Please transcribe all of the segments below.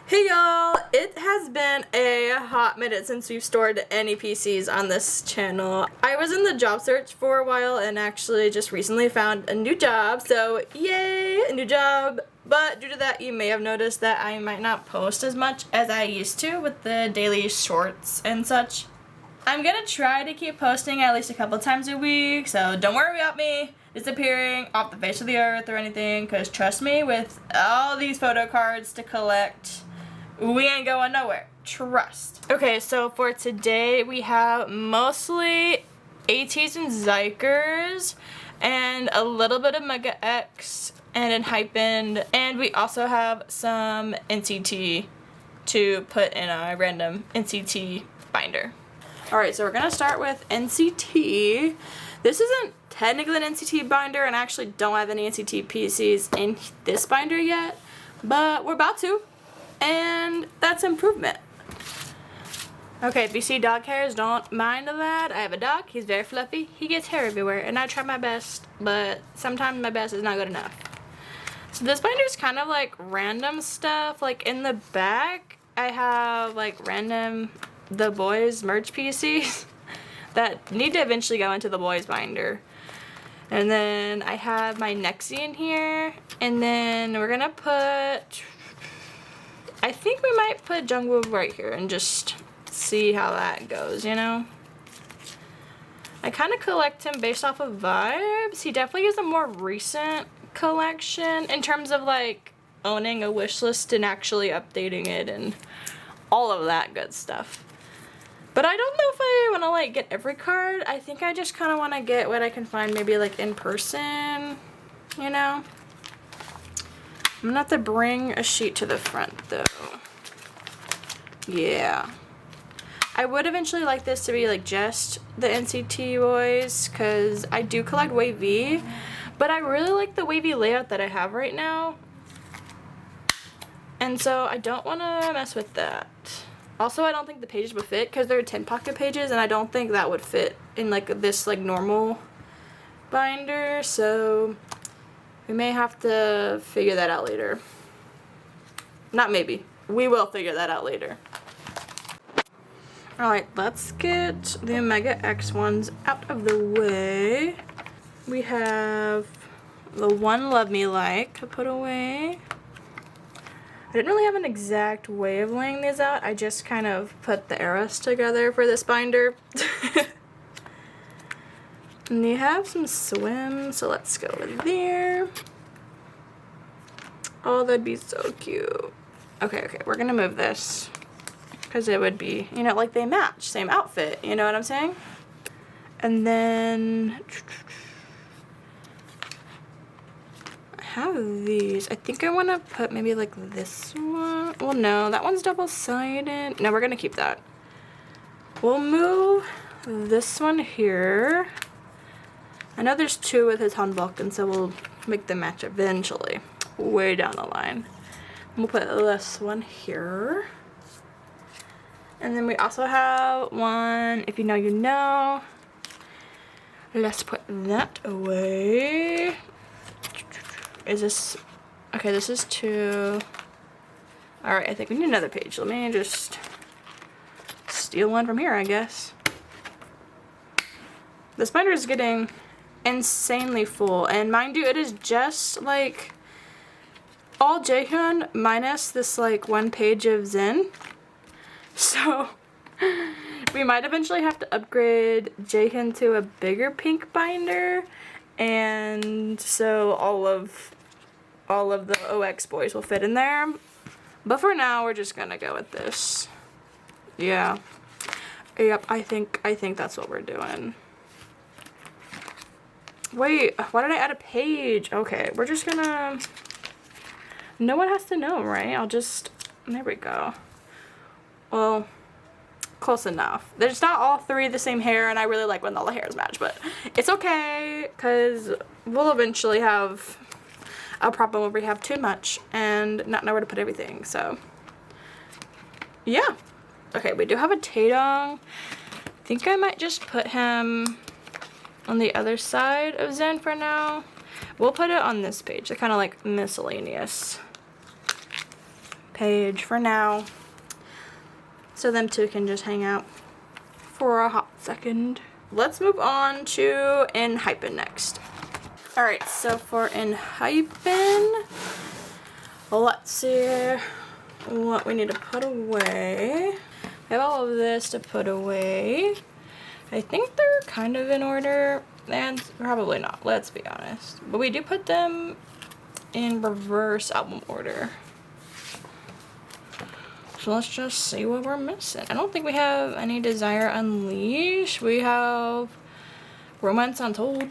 Hey y'all, it has been a hot minute since we've stored any PCs on this channel. I was in the job search for a while and actually just recently found a new job, so yay, a new job. But due to that, you may have noticed that I might not post as much as I used to with the daily shorts and such. I'm gonna try to keep posting at least a couple times a week, so don't worry about me disappearing off the face of the earth or anything, because trust me, with all these photo cards to collect, we ain't going nowhere. Trust. Okay, so for today we have mostly Ateez and Xikers and a little bit of Mega X and Enhypen, and we also have some NCT to put in a random NCT binder. Alright, so we're gonna start with NCT. This isn't technically an NCT binder, and I actually don't have any NCT PCs in this binder yet, but we're about to. And that's improvement. Okay, if you see dog hairs, don't mind that. I have a dog, he's very fluffy, he gets hair everywhere, and I try my best, but sometimes my best is not good enough. So this binder is kind of like random stuff. Like in the back, I have like random The Boys merch PCs that need to eventually go into the Boys binder. And then I have my Nexi in here, and then we're gonna put, I think we might put Jungwoo right here and just see how that goes, you know? I kind of collect him based off of vibes. He definitely is a more recent collection in terms of like owning a wish list and actually updating it and all of that good stuff. But I don't know if I want to like get every card. I think I just kind of want to get what I can find maybe like in person, you know? I'm gonna have to bring a sheet to the front though. Yeah. I would eventually like this to be like just the NCT boys, because I do collect wavy, but I really like the wavy layout that I have right now. And so I don't want to mess with that. Also, I don't think the pages would fit because they're 10 pocket pages, and I don't think that would fit in like this like normal binder, so we may have to figure that out later. Not maybe. We will figure that out later. Alright, let's get the Mega X ones out of the way. We have the One Love Me Like to put away. I didn't really have an exact way of laying these out. I just kind of put the arrows together for this binder. And you have some swim, so let's go with there. Oh, that'd be so cute. Okay, we're gonna move this because it would be, you know, like they match, same outfit, you know what I'm saying? And then I have these. I think I want to put maybe like this one. Well, no, that one's double-sided. No, we're gonna keep that. We'll move this one here. I know there's two with his hanbok, and so we'll make them match eventually, way down the line. We'll put this one here. And then we also have one, if you know, you know. Let's put that away. Is this, okay, this is two. Alright, I think we need another page. Let me just steal one from here, I guess. This binder is getting insanely full, and mind you, it is just like all Jaehyun minus this like one page of Zen. So we might eventually have to upgrade Jaehyun to a bigger pink binder, and so all of the OX boys will fit in there. But for now, we're just gonna go with this. Yeah. Yep, I think that's what we're doing. Wait, why did I add a page? Okay, we're just gonna, no one has to know, right? I'll just, there we go. Well, close enough. There's not all three the same hair, and I really like when all the hairs match, but it's okay, because we'll eventually have a problem where we have too much and not know where to put everything, so yeah. Okay, we do have a Taedong. I think I might just put him on the other side of Zen for now. We'll put it on this page. They're kind of like miscellaneous page for now. So them two can just hang out for a hot second. Let's move on to Enhypen next. Alright, so for Enhypen, let's see what we need to put away. I have all of this to put away. I think they're kind of in order, and probably not, let's be honest. But we do put them in reverse album order. So let's just see what we're missing. I don't think we have any Desire Unleashed. We have Romance Untold.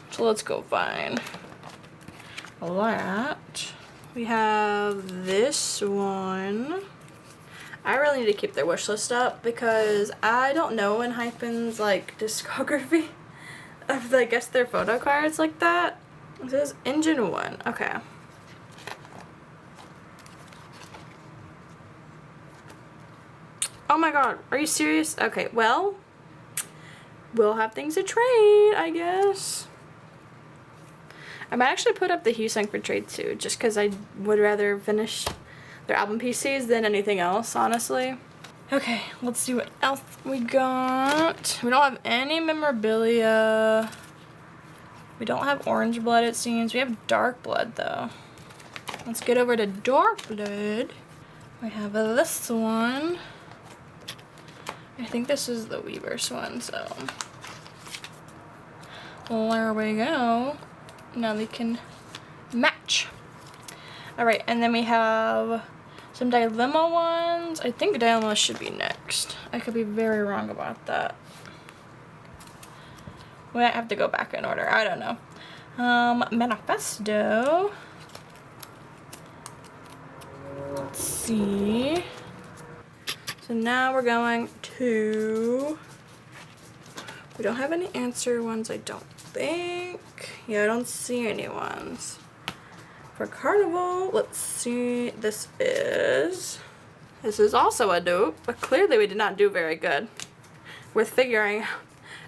So let's go find that. We have this one. I really need to keep their wish list up because I don't know Enhypen's like discography of I guess their photo cards like that. It says Engine 1. Okay. Oh my god, are you serious? Okay, well, we'll have things to trade, I guess. I might actually put up the Hyosung for trade too, just because I would rather finish their album PCs than anything else, honestly. Okay, let's see what else we got. We don't have any memorabilia. We don't have Orange Blood, it seems. We have Dark Blood, though. Let's get over to Dark Blood. We have this one. I think this is the Weverse one, so. Well, there we go. Now they can match. Alright, and then we have some Dilemma ones. I think Dilemma should be next. I could be very wrong about that. We might have to go back in order. I don't know. Manifesto. Let's see. So now we're going to... We don't have any answer ones, I don't think. Yeah, I don't see any ones. For Carnival, let's see. This is also a dupe, but clearly we did not do very good with figuring out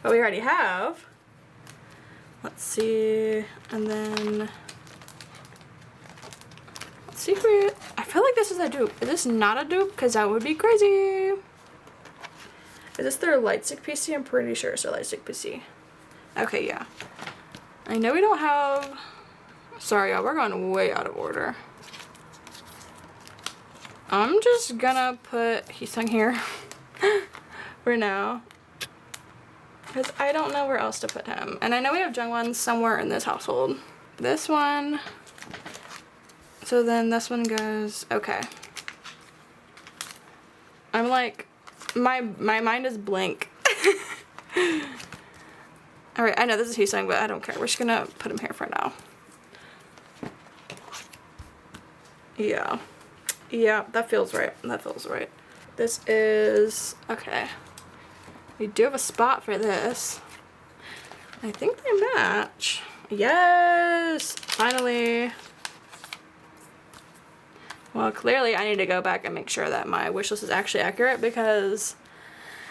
what we already have. Let's see, and then let's see if we. I feel like this is a dupe. Is this not a dupe? Because that would be crazy. Is this their Lightstick PC? I'm pretty sure it's their Lightstick PC. Okay, yeah. I know we don't have. Sorry, y'all, we're going way out of order. I'm just gonna put Hyosung here for now. Because I don't know where else to put him. And I know we have Jungwon somewhere in this household. This one. So then this one goes, okay. I'm like, my mind is blank. Alright, I know this is Hyosung, but I don't care. We're just gonna put him here for now. Yeah. Yeah, that feels right. That feels right. This is, okay. We do have a spot for this. I think they match. Yes! Finally. Well, clearly I need to go back and make sure that my wish list is actually accurate because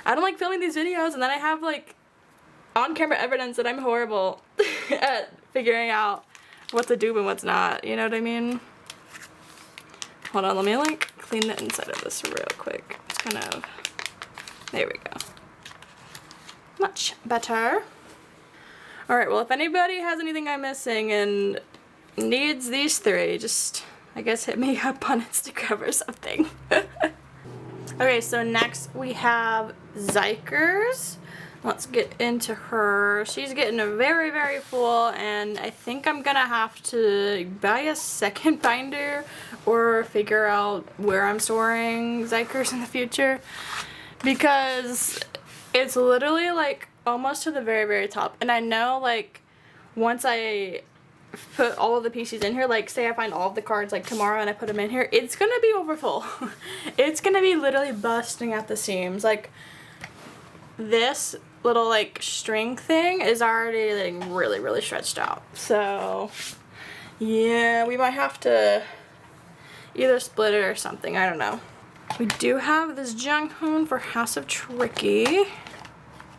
I don't like filming these videos and then I have like on-camera evidence that I'm horrible at figuring out what's a dupe and what's not. You know what I mean? Hold on, let me like clean the inside of this real quick. It's kind of, there we go. Much better. Alright, well if anybody has anything I'm missing and needs these three, just, I guess hit me up on Instagram or something. Okay, so next we have Xikers. Let's get into her. She's getting very, very full, and I think I'm gonna have to buy a second binder or figure out where I'm storing Xikers in the future because it's literally like almost to the very, very top. And I know like once I put all of the PCs in here, like say I find all of the cards like tomorrow and I put them in here, it's gonna be over full. It's gonna be literally busting at the seams. Like this little like string thing is already like really, really stretched out. So yeah, we might have to either split it or something. I don't know. We do have this Junghoon for House of Tricky.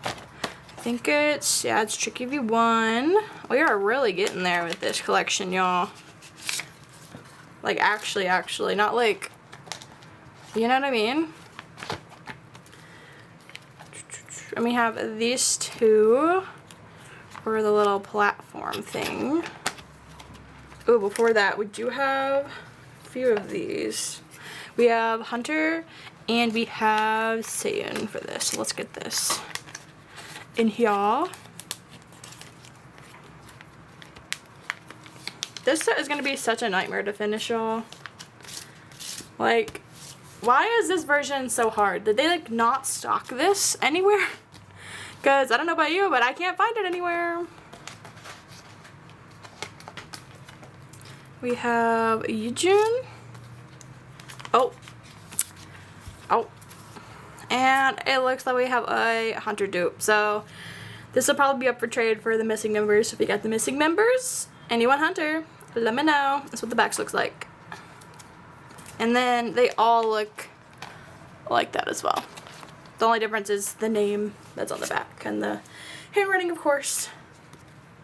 I think it's, yeah, it's Tricky V1. We are really getting there with this collection, y'all. Like actually, not like You know what I mean? And we have these two for the little platform thing. Oh, before that, we do have a few of these. We have Hunter and we have Saiyan for this. So let's get this in here. This set is going to be such a nightmare to finish, y'all. Like, why is this version so hard? Did they like not stock this anywhere? Because I don't know about you, but I can't find it anywhere. We have Yujun. Oh. And it looks like we have a Hunter dupe. So this will probably be up for trade for the missing members. So if you got the missing members and you want Hunter, let me know. That's what the backs looks like. And then they all look like that as well. The only difference is the name that's on the back and the handwriting, of course.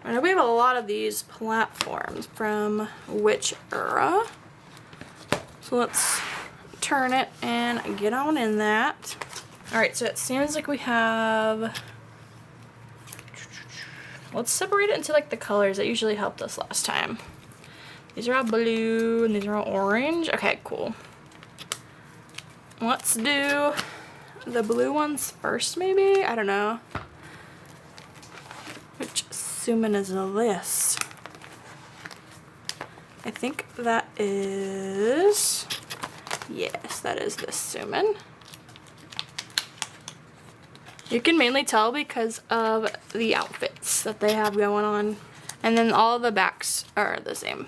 I know we have a lot of these platforms from which era. So let's turn it and get on in that. Alright, so it seems like we have... Let's separate it into like the colors that usually helped us last time. These are all blue and these are all orange. Okay, cool. Let's do the blue ones first, maybe? I don't know. Which Sumin is this? I think that is... Yes, that is this Sumin. You can mainly tell because of the outfits that they have going on. And then all the backs are the same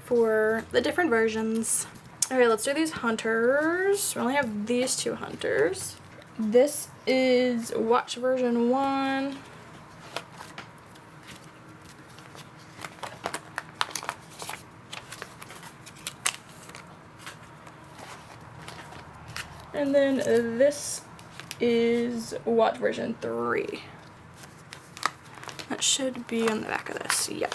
for the different versions. Alright, let's do these hunters. We only have these two hunters. This is watch version 1. And then this is watch version 3. That should be on the back of this. Yep.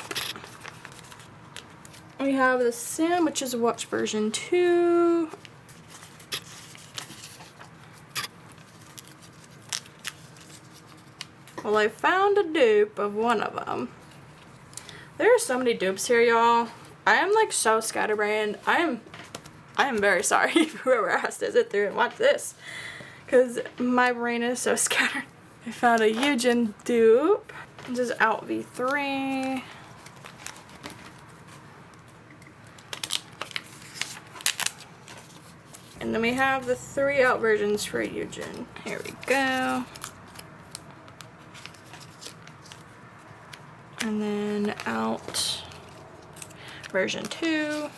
We have the Sim, which is watch version 2. Well, I found a dupe of one of them. There are so many dupes here, y'all. I am like so scatterbrained. I am very sorry whoever has to sit through and watch this, because my brain is so scattered. I found a Yujin dupe. This is out V3. And then we have the 3 out versions for Yujin. Here we go. And then out version 2.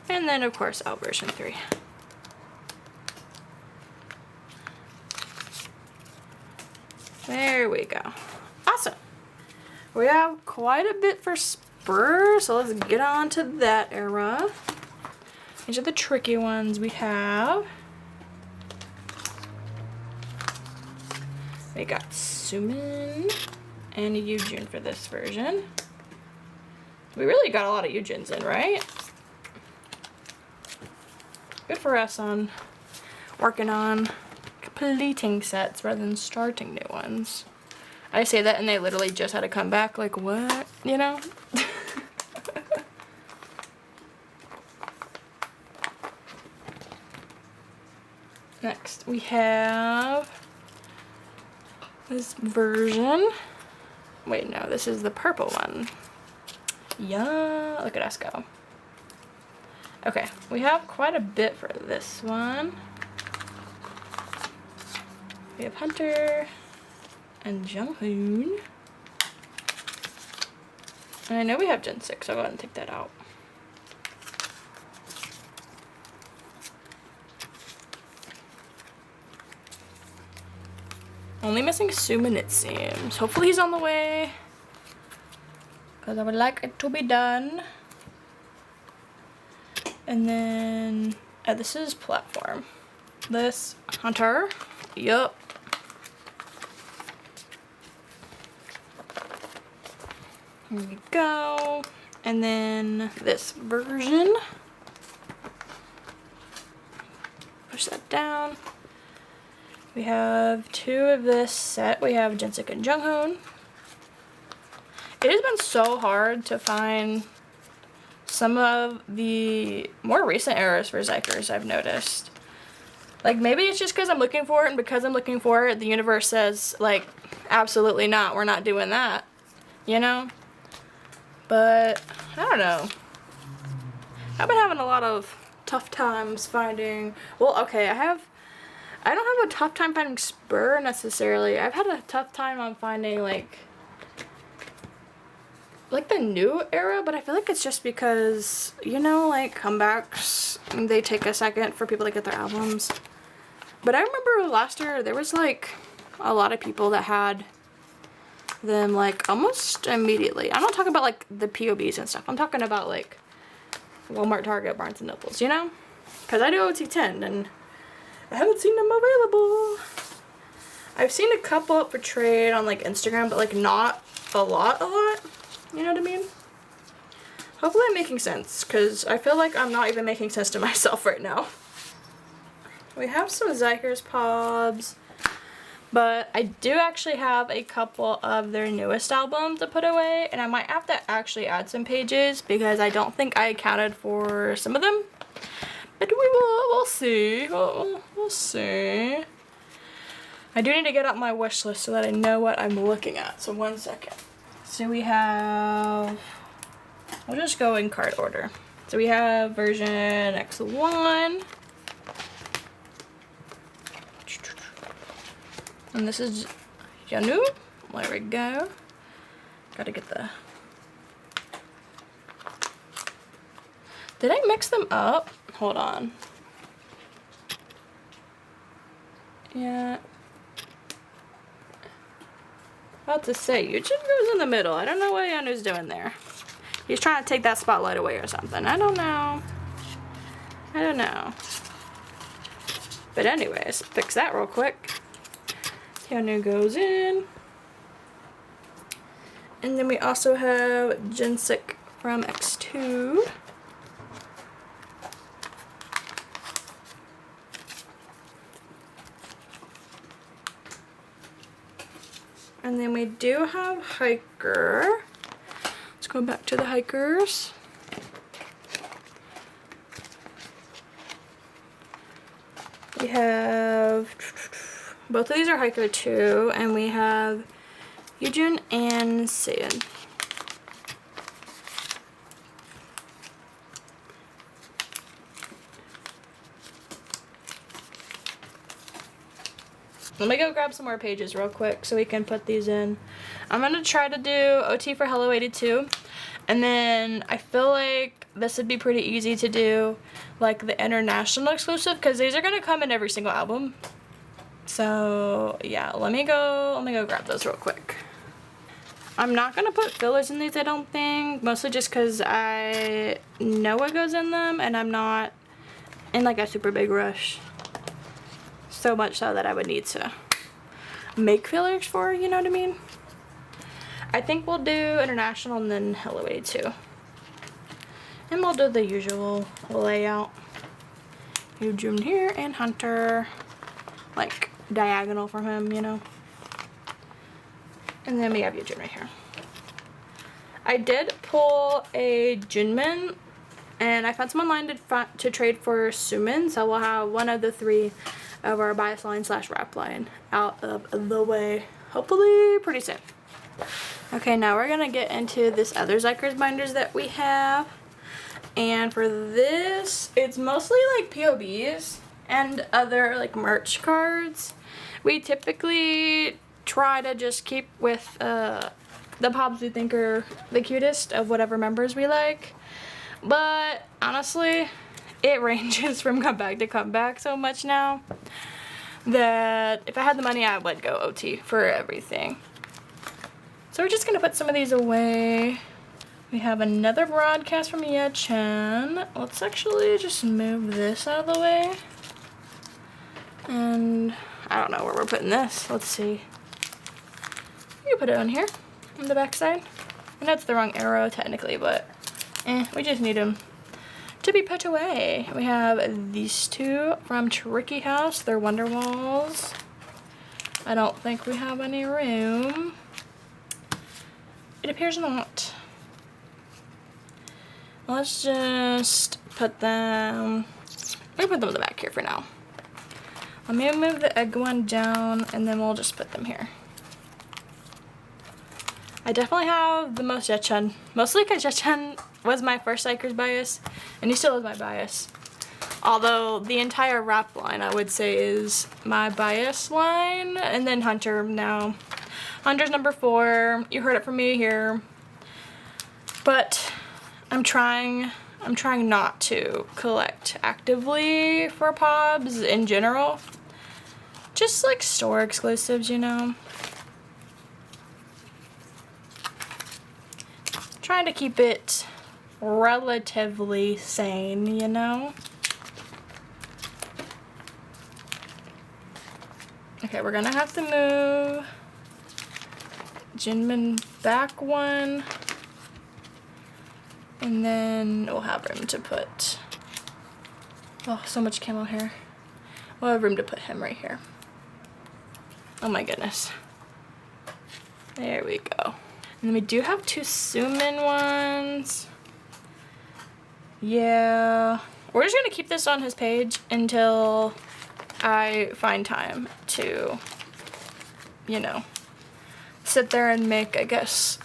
And then of course out version 3. There we go. Awesome. We have quite a bit for Spur, so let's get on to that era. These are the tricky ones we have. We got Sumin and Yujin for this version. We really got a lot of Yujins in, right? Good for us on working on completing sets rather than starting new ones. I say that and they literally just had to come back, like what? You know? Next we have this version. Wait, no, this is the purple one. Yeah, look at us go. Okay, we have quite a bit for this one. We have Hunter and Junghoon. And I know we have Gen 6, so I'll go ahead and take that out. Only missing Sumin, it seems. Hopefully he's on the way, because I would like it to be done. And then, this is platform. This Hunter, yup. Here we go. And then this version. push that down. We have 2 of this set. We have Jinsik and Junghoon. It has been so hard to find some of the more recent eras for Xikers, I've noticed. Like, maybe it's just because I'm looking for it, and because I'm looking for it, the universe says, like, absolutely not, we're not doing that, you know? But, I don't know. I've been having a lot of tough times finding, well, okay, I don't have a tough time finding Spur, necessarily. I've had a tough time on finding, like the new era, but I feel like it's just because, you know, like, comebacks, they take a second for people to get their albums. But I remember last year, there was, like, a lot of people that had them, like, almost immediately. I'm not talking about, like, the POBs and stuff. I'm talking about, like, Walmart, Target, Barnes & Nobles, you know? Because I do OT10, and I haven't seen them available. I've seen a couple up for trade on, like, Instagram, but, like, not a lot. You know what I mean? Hopefully I'm making sense, because I feel like I'm not even making sense to myself right now. We have some Xikers Pobs, but I do actually have a couple of their newest albums to put away, and I might have to actually add some pages, because I don't think I accounted for some of them. But we'll see. We'll see. I do need to get out my wish list so that I know what I'm looking at. So 1 second. So we have, we'll just go in card order. So we have version X1. And this is Yanu. There we go. Gotta get the, did I mix them up? Hold on. Yeah. About to say, Yujin goes in the middle. I don't know what Yanu's doing there. He's trying to take that spotlight away or something. I don't know. But anyways, fix that real quick. Yanu goes in. And then we also have Jinsik from X2. And then we do have Hiker. Let's go back to the Xikers. We have, both of these are Hiker 2, and we have Yujun and Seiun. Let me go grab some more pages real quick so we can put these in. I'm going to try to do OT for Hello 82. And then I feel like this would be pretty easy to do, like the international exclusive, because these are going to come in every single album. So yeah, let me go grab those real quick. I'm not going to put fillers in these, I don't think. Mostly just because I know what goes in them and I'm not in like a super big rush. So much so that I would need to make fillers for, you know what I mean? I think we'll do international and then Hello 82. And we'll do the usual layout. Yujun here and Hunter, like diagonal from him, you know? And then we have Yujun right here. I did pull a Junmin, and I found some online to trade for Sumin, so we'll have one of the 3 of our bias line / rap line out of the way, hopefully pretty soon. Okay, now we're gonna get into this other Xikers binders that we have, and for this, it's mostly like POBs and other like merch cards. We typically try to just keep with the pops we think are the cutest of whatever members we like, but honestly, it ranges from comeback to comeback so much now that if I had the money, I would go OT for everything. So we're just gonna put some of these away. We have another broadcast from Ye-chan. Let's actually just move this out of the way. And I don't know where we're putting this. Let's see. You can put it on here, on the back side. I know it's the wrong arrow technically, but we just need them to be put away. We have these two from Tricky House. They're Wonderwalls. I don't think we have any room. It appears not. Let's just put them, we put them in the back here for now. Let me move the egg one down and then we'll just put them here. I definitely have the most Jetchun, mostly because Jetchun was my first Xikers bias, and he still is my bias. Although the entire rap line, I would say, is my bias line, and then Hunter now. Hunter's number 4. You heard it from me here. But I'm trying not to collect actively for pobs in general. Just like store exclusives, you know. Trying to keep it relatively sane, you know. Okay, we're gonna have to move Jinmin back one, and then we'll have room to put, oh, so much camo hair. We'll have room to put him right here. Oh my goodness. There we go. And then we do have 2 Sumin ones. Yeah. We're just gonna keep this on his page until I find time to, you know, sit there and make, I guess,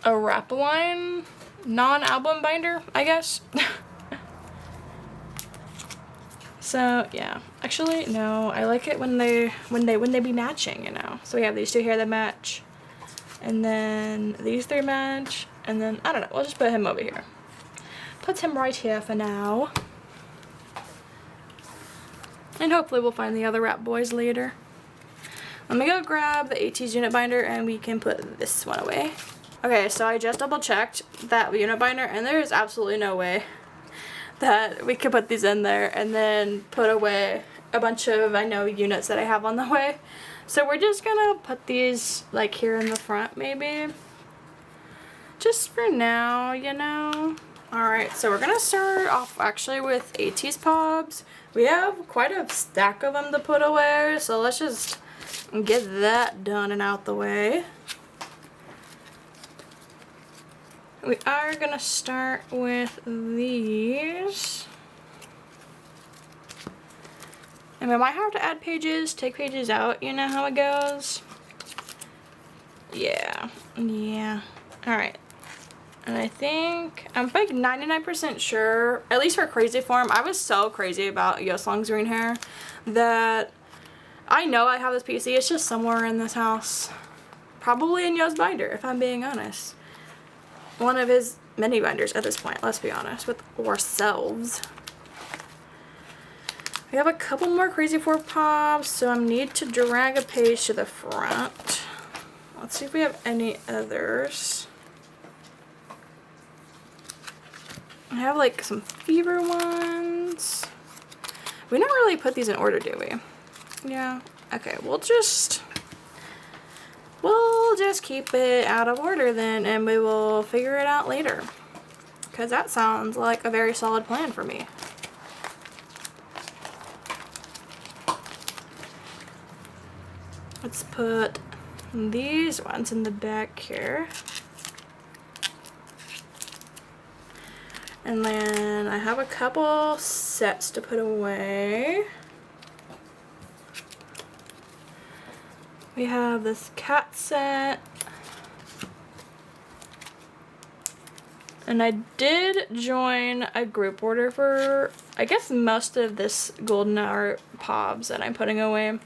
a rap line non-album binder, I guess. So yeah, actually no, I like it when they be matching, you know. So we have these 2 here that match, and then these 3 match, and then I don't know, we'll just put him over here. Put him right here for now. And hopefully we'll find the other rap boys later. Let me go grab the Ateez unit binder and we can put this one away. Okay, so I just double checked that unit binder and there is absolutely no way that we could put these in there and then put away a bunch of, I know, units that I have on the way. So we're just gonna put these like here in the front maybe. Just for now, you know. Alright, so we're gonna start off actually with Ateez pobs. We have quite a stack of them to put away, so let's just get that done and out the way. We are gonna start with these. And we might have to add pages, take pages out, you know how it goes. Yeah. Alright. And I think, I'm like 99% sure, at least for crazy form, I was so crazy about Yoslong's green hair that I know I have this PC, it's just somewhere in this house. Probably in Yo's binder, if I'm being honest. One of his many binders at this point, let's be honest with ourselves. We have a couple more crazy 4 pops, so I need to drag a page to the front. Let's see if we have any others. I have like some fever ones. We don't really put these in order, do we? Yeah. Okay, we'll just keep it out of order then, and we will figure it out later. Because that sounds like a very solid plan for me. Let's put these ones in the back here. And then I have a couple sets to put away. We have this cat set. And I did join a group order for, I guess, most of this golden hour pobs that I'm putting away.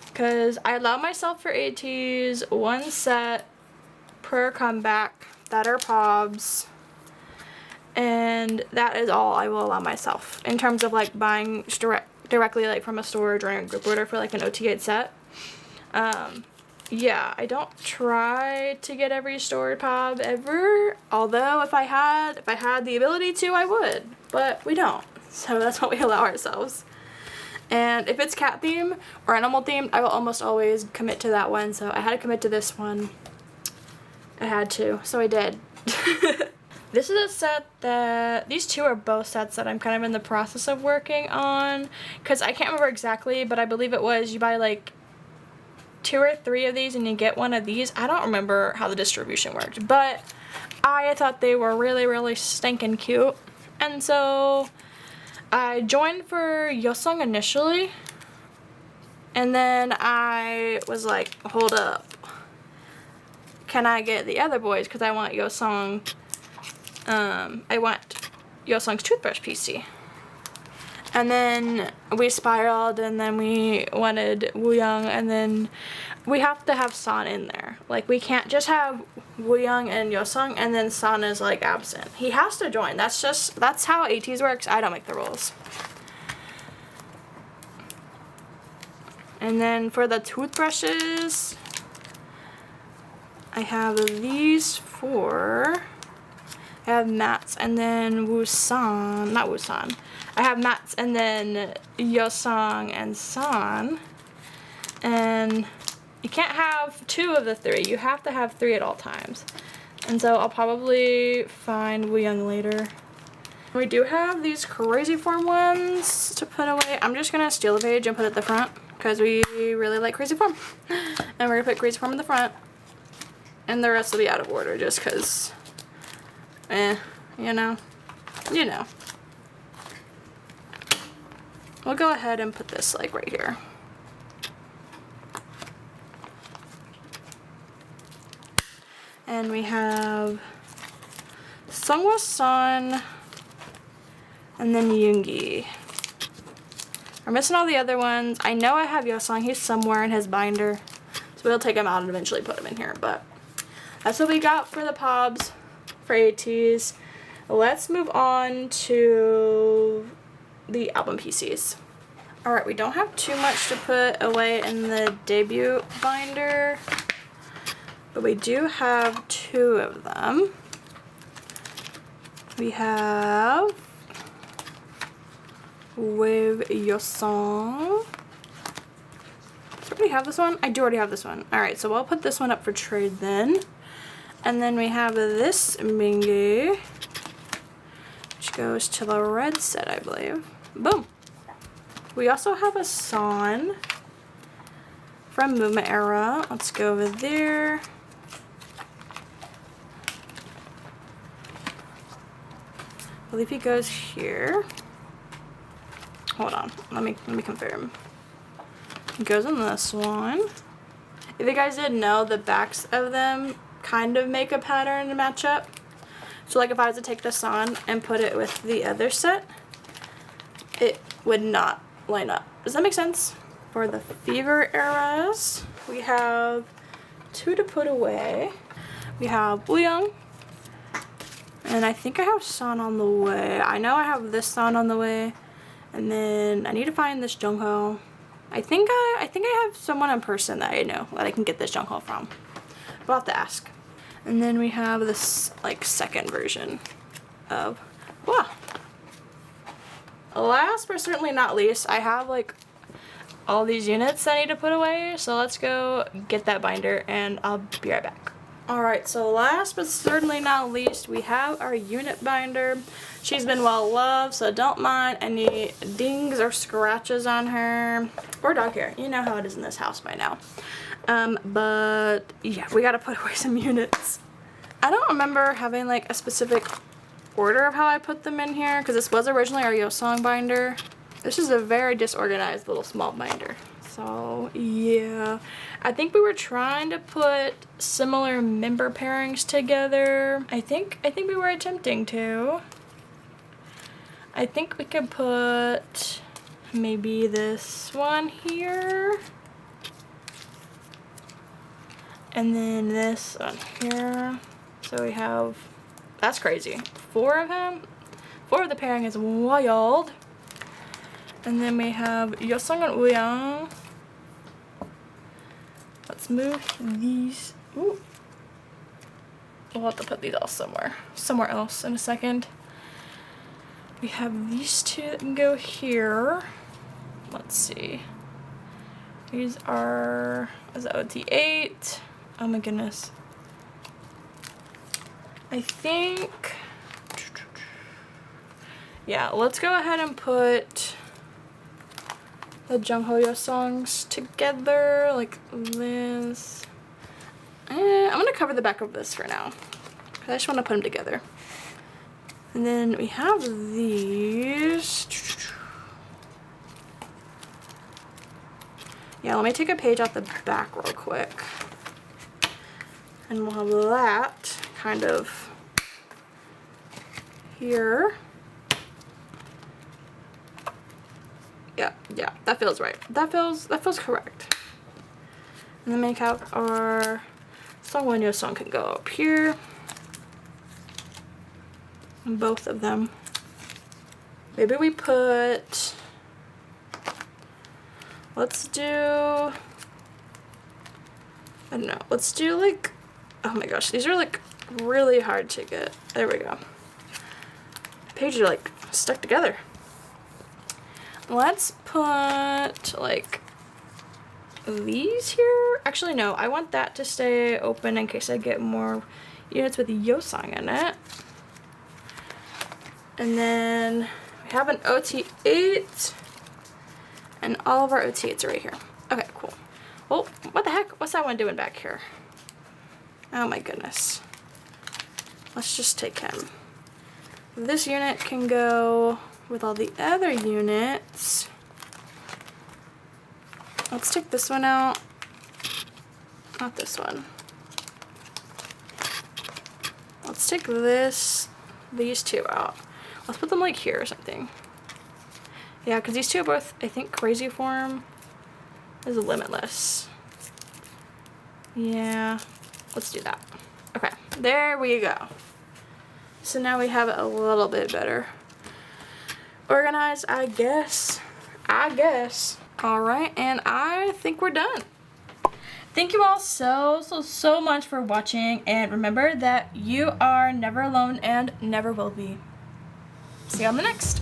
Because I allow myself for Ateez 1 set per comeback that are pobs. And that is all I will allow myself in terms of like buying directly like from a store during a group order for like an OT8 set. Yeah, I don't try to get every stored pob ever, although if I had the ability to, I would, but we don't, so that's what we allow ourselves. And if it's cat theme or animal themed, I will almost always commit to that one, so I had to commit to this one. I had to, so I did. This is a set that, these two are both sets that I'm kind of in the process of working on, because I can't remember exactly, but I believe it was you buy like 2 or 3 of these and you get one of these. I don't remember how the distribution worked, but I thought they were really, really stinking cute. And so I joined for Yeosang initially, and then I was like, hold up, can I get the other boys? Because I want Yeosang, I want Yeosang's toothbrush PC. And then we spiraled, and then we wanted Wooyoung, and then we have to have San in there. Like, we can't just have Wooyoung and Yeosang, and then San is, like, absent. He has to join. That's how Ateez works. I don't make the rules. And then for the toothbrushes, I have these 4. I have Matt's, and then Woosan, not Woosan. I have Matt's, and then Yeosang and San. And you can't have 2 of the 3. You have to have 3 at all times. And so I'll probably find Wooyoung later. We do have these crazy form ones to put away. I'm just gonna steal the page and put it at the front because we really like crazy form. And we're gonna put crazy form in the front. And the rest will be out of order just because, you know. We'll go ahead and put this like right here. And we have Sungwa Sun and then Yoongi. We're missing all the other ones. I know I have Yeosang. He's somewhere in his binder. So we'll take him out and eventually put him in here. But that's what we got for the pobs for Ateez. Let's move on to the album PCs. Alright, we don't have too much to put away in the debut binder, but we do have 2 of them. We have with Yeosang. Do I already have this one? I do already have this one. Alright, so we'll put this one up for trade then. And then we have this Mingi, which goes to the red set, I believe. Boom. We also have a San from Movement Era. Let's go over there. I believe he goes here. Hold on, let me confirm. He goes on this one. If you guys didn't know, the backs of them kind of make a pattern to match up. So like if I was to take this on and put it with the other set, it would not line up. Does that make sense? For the Fever eras, we have 2 to put away. We have Wooyoung, and I think I have San on the way. I know I have this San on the way, and then I need to find this Jungho. I think I have someone in person that I know that I can get this Jungho from. We'll have to ask. And then we have this like second version of wow. Last but certainly not least, I have like all these units I need to put away, so let's go get that binder and I'll be right back. Alright, so last but certainly not least, we have our unit binder. She's been well loved, so don't mind any dings or scratches on her. Or dog hair. You know how it is in this house by now. But yeah, we gotta put away some units. I don't remember having like a specific order of how I put them in here, because this was originally our Yeosang binder. This is a very disorganized little small binder. So yeah, I think we were trying to put similar member pairings together. I think we were attempting to. I think we could put maybe this one here, and then this on here. So we have, that's crazy, 4 of him. 4 of the pairing is wild. And then we have Yeosang and Wooyoung. Let's move these. Ooh. We'll have to put these all somewhere else in a second. We have these 2 that can go here. Let's see. These are, is that OT8? Oh my goodness. I think Yeah, let's go ahead and put the Jungho songs together like this. I'm gonna cover the back of this for now, because I just want to put them together. And then we have these. Yeah, let me take a page off the back real quick. And we'll have that kind of here. Yeah, that feels right. That feels correct. And then make out our song one, your song can go up here. And both of them. Maybe we put, let's do, I don't know, let's do like, oh my gosh, these are like really hard to get. There we go. The pages are like stuck together. Let's put like these here. Actually, no, I want that to stay open in case I get more units with Yosong in it. And then we have an OT8, and all of our OT8s are right here. Okay, cool. Well, what the heck? What's that one doing back here? Oh my goodness. Let's just take him. This unit can go with all the other units. Let's take this one out. Not this one. Let's take these two out. Let's put them like here or something. Yeah, because these two are both, I think, crazy form is limitless. Yeah, let's do that. Okay, there we go. So now we have it a little bit better organized, I guess. All right, and I think we're done. Thank you all so much for watching, and remember that you are never alone and never will be. See you on the next.